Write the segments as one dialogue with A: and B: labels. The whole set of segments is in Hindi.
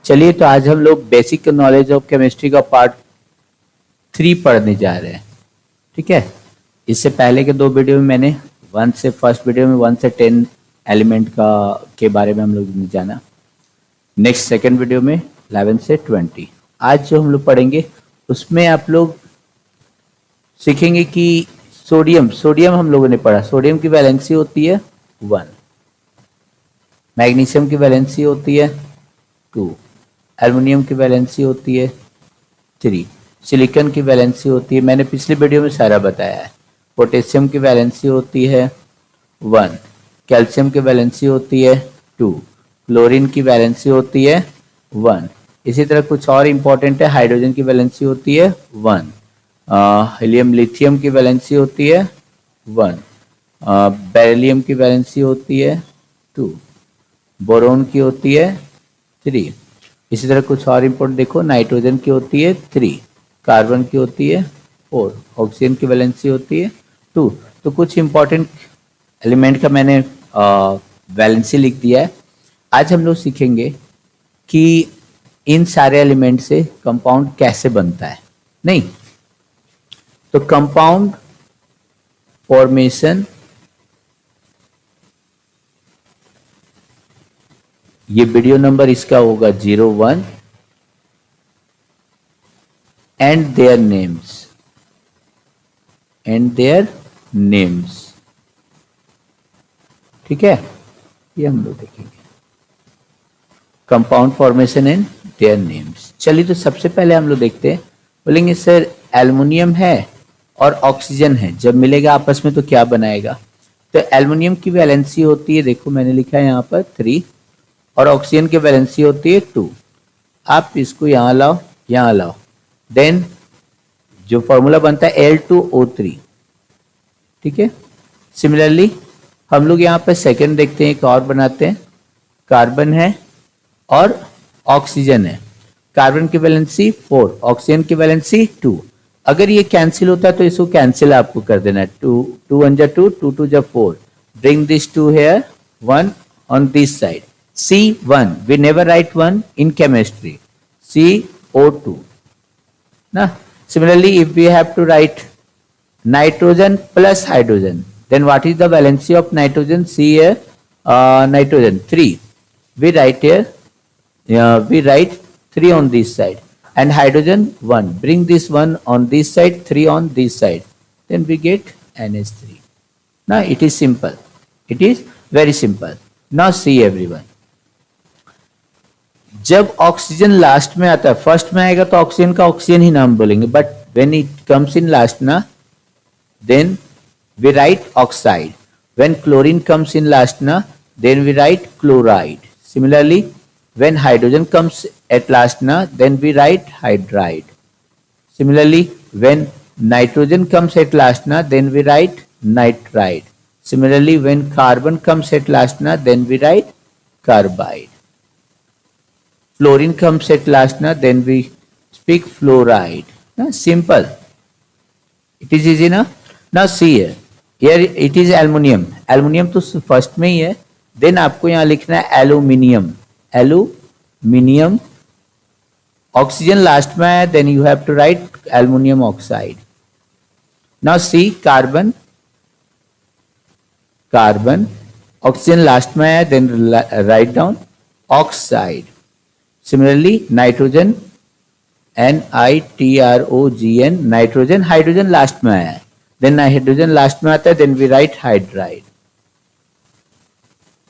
A: चलिए, तो आज हम लोग बेसिक नॉलेज ऑफ केमिस्ट्री का पार्ट 3 पढ़ने जा रहे हैं। ठीक है, इससे पहले के 2 वीडियो में मैंने फर्स्ट वीडियो में 1 से 10 एलिमेंट का के बारे में हम लोग ने जाना। नेक्स्ट सेकंड वीडियो में 11 से 20। आज जो हम लोग पढ़ेंगे उसमें आप लोग सीखेंगे कि सोडियम हम लोगों ने पढ़ा। सोडियम की वैलेंसी होती है 1, मैग्नीशियम की वैलेंसी होती है 2, एल्युमिनियम की वैलेंसी होती है 3, सिलिकॉन की वैलेंसी होती है, मैंने पिछले वीडियो में सारा बताया है। पोटेशियम की वैलेंसी होती है 1, कैल्शियम की वैलेंसी होती है 2, क्लोरीन की वैलेंसी होती है 1। इसी तरह कुछ और इंपॉर्टेंट है, हाइड्रोजन की वैलेंसी होती है 1, हीलियम लिथियम की वैलेंसी होती है 1, बेरिलियम की वैलेंसी होती है 2, बोरोन की होती है 3। इसी तरह कुछ और इंपॉर्टेंट देखो, नाइट्रोजन की होती है 3, कार्बन की होती है 4, ऑक्सीजन की वैलेंसी होती है 2। तो कुछ इंपॉर्टेंट एलिमेंट का मैंने वैलेंसी लिख दिया है। आज हम लोग सीखेंगे कि इन सारे एलिमेंट से कंपाउंड कैसे बनता है। नहीं तो कंपाउंड फॉर्मेशन, ये वीडियो नंबर इसका होगा 01 एंड देयर नेम्स। ठीक है, ये हम लोग देखेंगे compound formation and their names. चलिए, तो सबसे पहले हम लोग देखते हैं। बोलेंगे सर एल्युमिनियम है और ऑक्सीजन है, जब मिलेगा आपस में तो क्या बनाएगा। तो एल्युमिनियम की वैलेंसी होती है, देखो मैंने लिखा है यहाँ पर 3, और ऑक्सीजन की वैलेंसी होती है 2। आप इसको यहाँ लाओ, देन जो फॉर्मूला बनता है L2O3। ठीक है, सिमिलरली हम लोग यहाँ पर सेकंड देखते हैं, एक और बनाते हैं। कार्बन है और ऑक्सीजन है, कार्बन की वैलेंसी 4, ऑक्सीजन की वैलेंसी 2। अगर ये कैंसिल होता है तो इसको कैंसिल आपको कर देना है। 2 2 1 जा 2, 2 2 जा 4, bring this 2 here, 1 on this side, C1, we never write 1 in chemistry, CO2 na. Similarly, if we have to write nitrogen plus hydrogen, then what is the valency of nitrogen? See here, nitrogen 3, we write here, we write 3 on this side, and hydrogen 1, bring this 1 on this side, 3 on this side, then we get NH3. Now it is simple, it is very simple. Now see everyone, जब ऑक्सीजन लास्ट में आता है, फर्स्ट में आएगा तो ऑक्सीजन का ऑक्सीजन ही नाम बोलेंगे, but when it comes in last ना, then we write oxide. When chlorine comes in last ना, then we write chloride. Similarly when hydrogen comes at last ना, then we write hydride. Similarly when nitrogen comes at last ना, then we write nitride. Similarly, when carbon comes at last na, then we write carbide. Fluorine comes at last na, then we speak fluoride. Na, simple. It is easy na. Now see here. Here it is aluminium. Aluminium तो फर्स्ट में ही है. Then आपको यहाँ लिखना है aluminium. Aluminium. Oxygen लास्ट में है. Then you have to write aluminium oxide. Now see carbon. Carbon, oxygen last में है, then write down oxide. Similarly nitrogen, NITROGN, nitrogen, hydrogen last में आया है, देन हाइड्रोजन लास्ट में आता है, then we write hydride.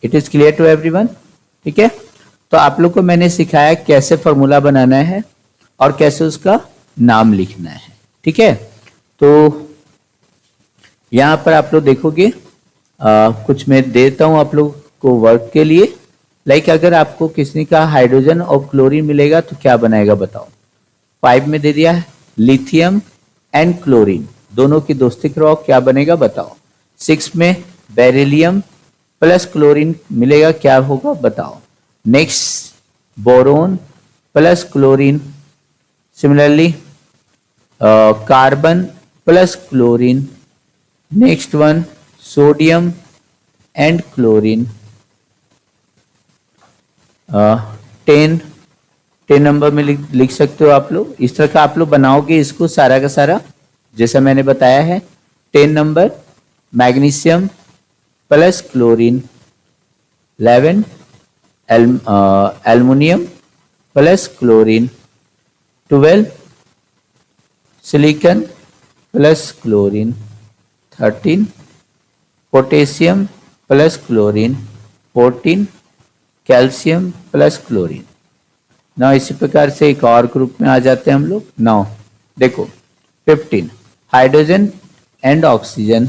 A: It is clear to everyone? ठीक है, तो आप लोग को मैंने सिखाया कैसे फॉर्मूला बनाना है और कैसे उसका नाम लिखना है। ठीक है, तो यहां पर आप लोग देखोगे कुछ मैं देता हूं आप लोग को वर्क के लिए। लाइक अगर आपको किसी का हाइड्रोजन और क्लोरीन मिलेगा तो क्या बनाएगा बताओ। 5 में दे दिया है लिथियम एंड क्लोरीन, दोनों की दोस्ती कराओ, क्या बनेगा बताओ। 6 में बेरिलियम प्लस क्लोरीन मिलेगा, क्या होगा बताओ। Next boron plus chlorine. Similarly carbon plus chlorine. Next one sodium and chlorine, 10 10 number में लिख सकते हो आप लोग। इस तरह का आप लोग बनाओगे इसको सारा का सारा जैसा मैंने बताया है। 10 number magnesium plus chlorine, 11 aluminium plus chlorine, 12 silicon plus chlorine, 13 potassium plus chlorine, 14 calcium plus chlorine. ना इसी प्रकार से एक और ग्रुप में आ जाते हैं हम लोग। नाउ देखो 15 hydrogen and oxygen,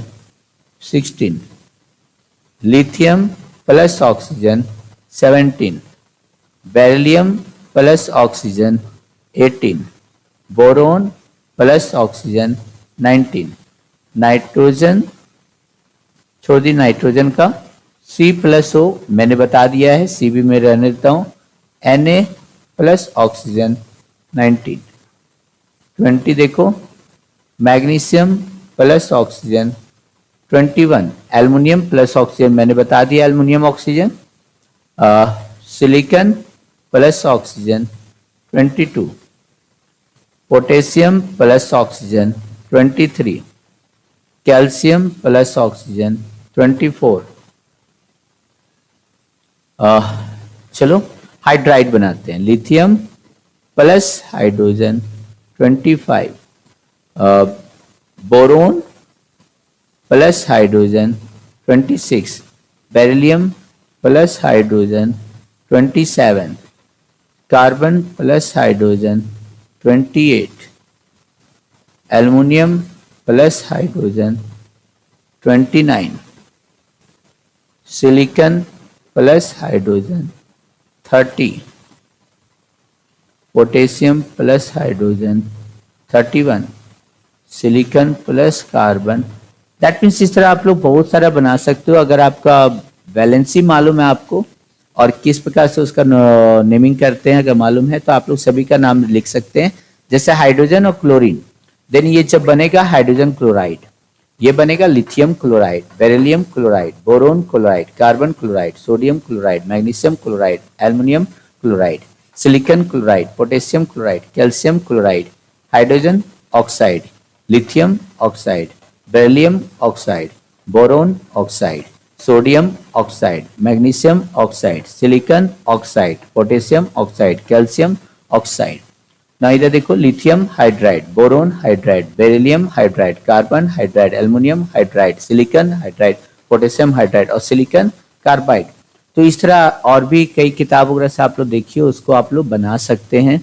A: 16 lithium plus oxygen, 17 beryllium plus oxygen, 18 boron plus oxygen, 19 nitrogen, छोड़ दी नाइट्रोजन का, C प्लस O मैंने बता दिया है, C भी मैं रहने देता हूं, Na प्लस ऑक्सीजन, 19 20 देखो magnesium plus oxygen, 21 aluminium plus oxygen मैंने बता दिया aluminium oxygen, silicon plus oxygen, 22 potassium plus oxygen, 23 calcium plus oxygen, 24 चलो हाइड्राइड बनाते हैं, lithium plus hydrogen, 25 boron plus hydrogen, 26 beryllium plus hydrogen, 27 carbon plus hydrogen, 28 aluminium plus hydrogen, 29 silicon plus hydrogen, 30 potassium plus hydrogen, 31 silicon plus carbon. That means इस तरह आप लोग बहुत सारा बना सकते हो। अगर आपका वैलेंसी मालूम है आपको और किस प्रकार से उसका नेमिंग करते हैं अगर मालूम है तो आप लोग सभी का नाम लिख सकते हैं। जैसे हाइड्रोजन और क्लोरीन, देन ये जब बनेगा हाइड्रोजन क्लोराइड, ये बनेगा lithium chloride, beryllium chloride, boron chloride, carbon chloride, sodium chloride, magnesium chloride, aluminium chloride, silicon chloride, potassium chloride, calcium chloride, hydrogen oxide, lithium oxide, beryllium oxide, boron oxide, sodium oxide, magnesium oxide, silicon oxide, potassium oxide, calcium oxide. ना इधर देखो lithium hydride, boron hydride, beryllium hydride, carbon hydride, aluminium hydride, silicon hydride, potassium hydride और सिलिकॉन कार्बाइड। तो इस तरह और भी कई किताब वगैरह से आप लोग देखिए, उसको आप लोग बना सकते हैं।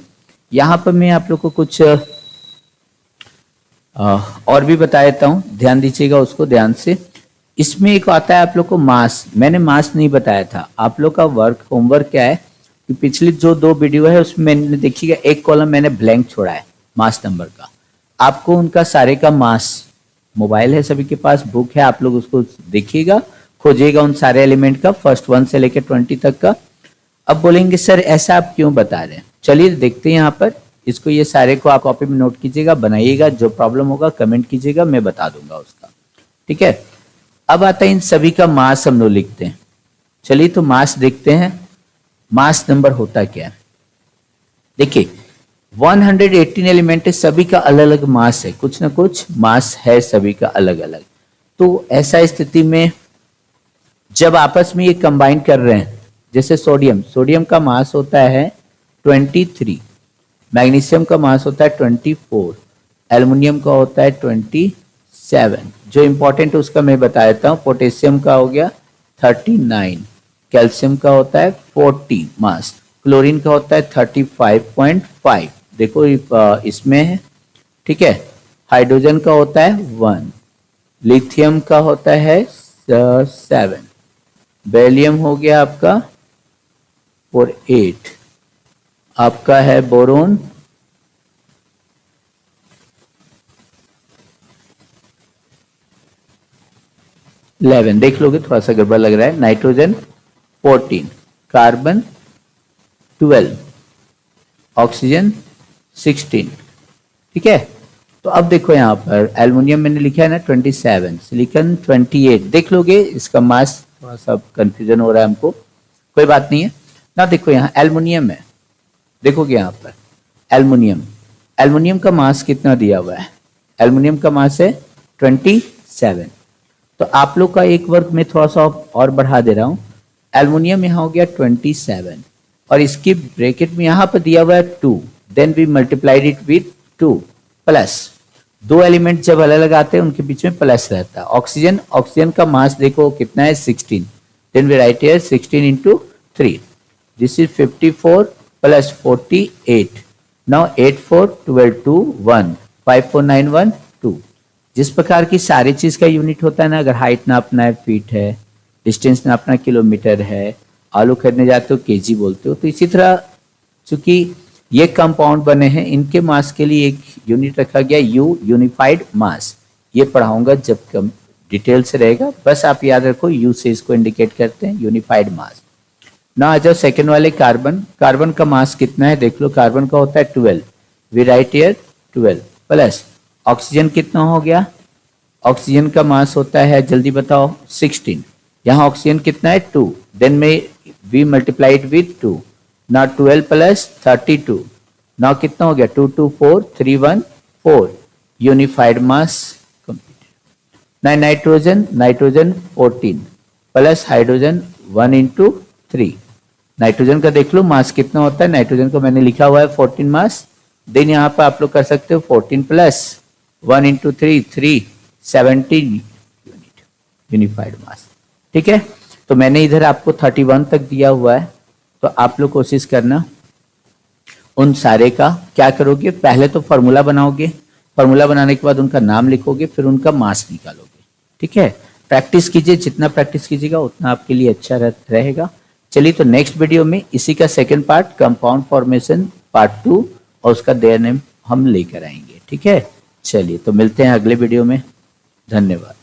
A: यहाँ पर मैं आप लोग को कुछ और भी बता देता हूँ, ध्यान दीजिएगा उसको ध्यान से। इसमें एक आता है आप लोग को मास, मैंने मास नहीं बताया था। आप लोग का होमवर्क क्या है कि पिछली जो 2 वीडियो है उसमें मैंने देखिएगा एक कॉलम मैंने ब्लैंक छोड़ा है मास नंबर का। आपको उनका सारे का मास, मोबाइल है सभी के पास, बुक है, आप लोग उसको देखिएगा, खोजिएगा उन सारे एलिमेंट का फर्स्ट 1 से लेकर 20 तक का। अब बोलेंगे सर ऐसा आप क्यों बता रहे हैं, चलिए देखते हैं यहाँ पर। इसको ये सारे को आप कॉपी में नोट कीजिएगा, बनाइएगा, जो प्रॉब्लम होगा कमेंट कीजिएगा, मैं बता दूंगा उसका, ठीक है। अब आता है इन सभी का मास हम लोग लिखते हैं। चलिए तो मास देखते हैं, मास नंबर होता क्या है। देखिए 118 एलिमेंट है, सभी का अलग अलग मास है, कुछ ना कुछ मास है सभी का अलग अलग। तो ऐसा स्थिति में जब आपस में ये कंबाइन कर रहे हैं, जैसे सोडियम का मास होता है 23, मैग्नीशियम का मास होता है 24, एल्युमिनियम का होता है 27, जो इंपॉर्टेंट उसका मैं बता देता हूँ। पोटेशियम का हो गया 39, कैल्शियम का होता है 40 मास, क्लोरीन का होता है 35.5, देखो इसमें है, ठीक है। हाइड्रोजन का होता है 1, लिथियम का होता है 7, बेरिलियम हो गया आपका और 8, आपका है बोरोन 11, देख लोगे थोड़ा सा गड़बड़ लग रहा है। नाइट्रोजन 14, कार्बन 12, ऑक्सीजन 16, ठीक है। तो अब देखो यहाँ पर एल्युमिनियम मैंने लिखा है ना 27, सिलिकॉन 28, देख लोगे इसका मास थोड़ा सा कंफ्यूजन हो रहा है हमको, कोई बात नहीं है ना। देखो यहाँ एल्युमिनियम है देखोगे यहाँ पर एल्युमिनियम, एल्युमिनियम का मास कितना दिया हुआ है, एल्युमिनियम का मास है 27। तो आप लोग का एक वर्ग में थोड़ा सा और बढ़ा दे रहा हूं, एल्युमिनियम यहाँ हो गया 27 और इसकी ब्रैकेट में यहाँ पर दिया हुआ है 2, then we multiplied it with 2 plus, दो एलिमेंट जब अलग अलग आते हैं उनके बीच में प्लस रहता है। ऑक्सीजन, ऑक्सीजन का मास देखो कितना है 16, then we write here 16 into 3, this is 54 plus 48, now 8 4 12 2 1 5 4 9 1 2। जिस प्रकार की सारी चीज का यूनिट होता है ना, अगर हाइट नापना है फीट है, डिस्टेंस नापना किलोमीटर है, आलू खरीदने जाते हो केजी बोलते हो, तो इसी तरह चूंकि ये कंपाउंड बने हैं इनके मास के लिए एक यूनिट रखा गया यू, यूनिफाइड मास। ये पढ़ाऊंगा जब कम डिटेल से रहेगा, बस आप याद रखो यू से इसको इंडिकेट करते हैं यूनिफाइड मास। ना आ जाओ सेकेंड वाले कार्बन, कार्बन का मास कितना है देख लो, कार्बन का होता है 12, we write here 12 plus oxygen कितना हो गया, ऑक्सीजन का मास होता है जल्दी बताओ 16, यहाँ ऑक्सीजन कितना है 2, देन में वी मल्टीप्लाइड विथ 2, ना 12 प्लस 32, ना कितना हो गया 2 2 4 3 1 4, यूनिफाइड मास कंप्लीट। ना nitrogen, nitrogen 14 plus hydrogen 1 into 3, nitrogen का देख लो मास कितना होता है, नाइट्रोजन को मैंने लिखा हुआ है 14 मास, देन यहाँ पर आप लोग कर सकते हो 14 प्लस 1 into 3 3 17 यूनिट यूनिफाइड मास। ठीक है, तो मैंने इधर आपको 31 तक दिया हुआ है, तो आप लोग कोशिश करना उन सारे का क्या करोगे, पहले तो फॉर्मूला बनाओगे, फॉर्मूला बनाने के बाद उनका नाम लिखोगे, फिर उनका मास निकालोगे। ठीक है, प्रैक्टिस कीजिए, जितना प्रैक्टिस कीजिएगा उतना आपके लिए अच्छा रहेगा। चलिए तो नेक्स्ट वीडियो में इसी का second part compound formation part 2 और उसका देयर नेम हम लेकर आएंगे। ठीक है, चलिए तो मिलते हैं अगले वीडियो में, धन्यवाद।